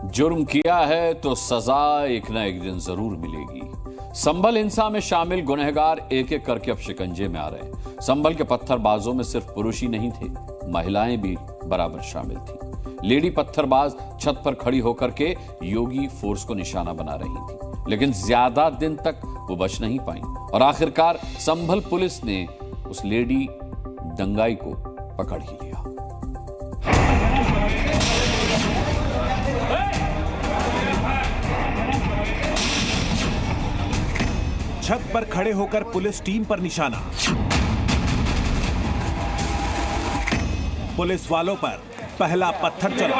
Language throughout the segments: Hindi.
जुर्म किया है तो सजा एक ना एक दिन जरूर मिलेगी। संभल हिंसा में शामिल गुनहगार एक एक करके अब शिकंजे में आ रहे हैं। संभल के पत्थरबाजों में सिर्फ पुरुष ही नहीं थे, महिलाएं भी बराबर शामिल थी। लेडी पत्थरबाज छत पर खड़ी होकर के योगी फोर्स को निशाना बना रही थी, लेकिन ज्यादा दिन तक वो बच नहीं पाई और आखिरकार संभल पुलिस ने उस लेडी दंगाई को पकड़ ही लिया। छत पर खड़े होकर पुलिस टीम पर निशाना, पुलिस वालों पर पहला पत्थर चला,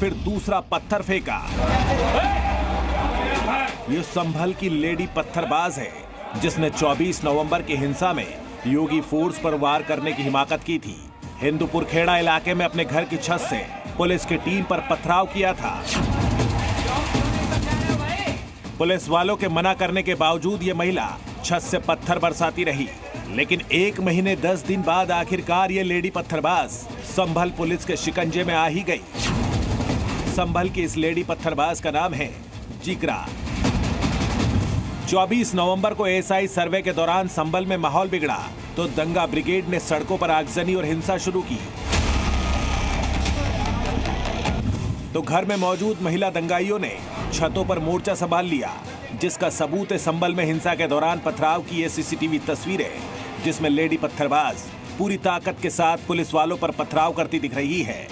फिर दूसरा पत्थर फेंका। ये संभल की लेडी पत्थरबाज है जिसने 24 नवंबर की हिंसा में योगी फोर्स पर वार करने की हिमाकत की थी। हिंदूपुर खेड़ा इलाके में अपने घर की छत से पुलिस की टीम पर पथराव किया था। पुलिस वालों के मना करने के बावजूद ये महिला छत से पत्थर बरसाती रही, लेकिन 1 महीने 10 दिन बाद आखिरकार ये लेडी पत्थरबाज संभल पुलिस के शिकंजे में आ ही गई। संभल की इस लेडी पत्थरबाज का नाम है जिग्रा। 24 नवंबर को एएसआई सर्वे के दौरान संभल में माहौल बिगड़ा तो दंगा ब्रिगेड ने सड़कों पर आगजनी और हिंसा शुरू की। तो घर में मौजूद महिला दंगाइयों ने छतों पर मोर्चा संभाल लिया, जिसका सबूत है संभल में हिंसा के दौरान पथराव की ये सीसीटीवी तस्वीरें, जिसमें लेडी पत्थरबाज पूरी ताकत के साथ पुलिस वालों पर पथराव करती दिख रही है।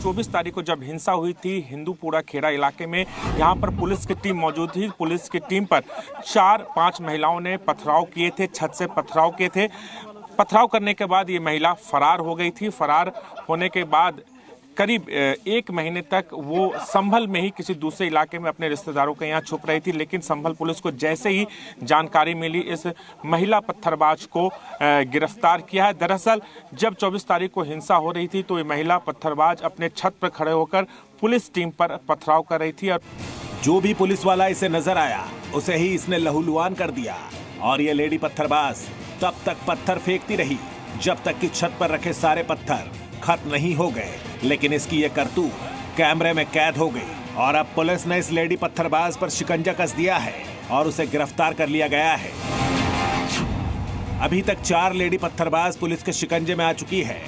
24 तारीख को जब हिंसा हुई थी हिंदूपुरा खेड़ा इलाके में, यहाँ पर पुलिस की टीम मौजूद थी। पुलिस की टीम पर 4-5 महिलाओं ने पथराव किए थे, छत से पथराव किए थे। पथराव करने के बाद ये महिला फरार हो गई थी। फरार होने के बाद करीब 1 महीने तक वो संभल में ही किसी दूसरे इलाके में अपने रिश्तेदारों के यहाँ छुप रही थी, लेकिन संभल पुलिस को जैसे ही जानकारी मिली इस महिला पत्थरबाज को गिरफ्तार किया है। दरअसल जब 24 तारीख को हिंसा हो रही थी तो ये महिला पत्थरबाज अपने छत पर खड़े होकर पुलिस टीम पर पथराव कर रही थी और जो भी पुलिस वाला इसे नजर आया उसे ही इसने लहूलुहान कर दिया और ये लेडी पत्थरबाज तब तक पत्थर फेंकती रही जब तक कि छत पर रखे सारे पत्थर खत्म नहीं हो गए। लेकिन इसकी ये करतूत कैमरे में कैद हो गई और अब पुलिस ने इस लेडी पत्थरबाज पर शिकंजा कस दिया है और उसे गिरफ्तार कर लिया गया है। अभी तक 4 लेडी पत्थरबाज पुलिस के शिकंजे में आ चुकी है।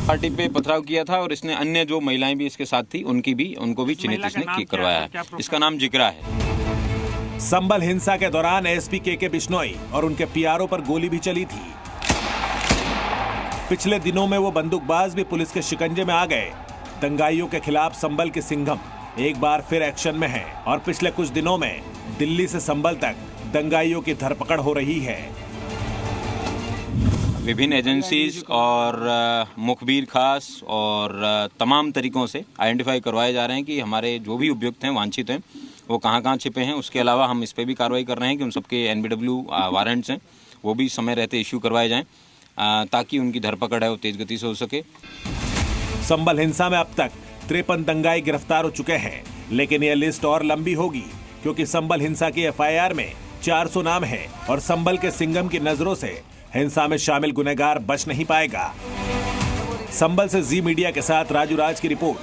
पार्टी पे पथराव किया था और इसने अन्य जो महिलाएं भी इसके साथ थी उनको भी चिन्हित इसने करवाया है। इसका नाम जिग्रा है। संभल हिंसा के दौरान एसपी के बिश्नोई और उनके पीआरओ पर गोली भी चली थी। पिछले दिनों में वो बंदूकबाज भी पुलिस के शिकंजे में आ गए। दंगाइयों के खिलाफ संभल के सिंघम एक बार फिर एक्शन में है और पिछले कुछ दिनों में दिल्ली से संभल तक दंगाइयों की धरपकड़ हो रही है। विभिन्न एजेंसीज और मुखबिर खास और तमाम तरीकों से आइडेंटिफाई करवाए जा रहे हैं कि हमारे जो भी उपयुक्त हैं, वांछित हैं, वो कहाँ छिपे हैं। उसके अलावा हम इस पे भी कार्रवाई कर रहे हैं कि उन सबके एनबीडब्ल्यू वारंट्स हैं वो भी समय रहते इश्यू करवाए जाएं ताकि उनकी धरपकड़ है वो तेज गति से हो सके। संभल हिंसा में अब तक 53 दंगाई गिरफ्तार हो चुके हैं, लेकिन यह लिस्ट और लंबी होगी क्योंकि संभल हिंसा की एफआईआर में 400 नाम है और संभल के सिंघम की नजरों से हिंसा में शामिल गुनहगार बच नहीं पाएगा। संभल से जी मीडिया के साथ राजू राज की रिपोर्ट।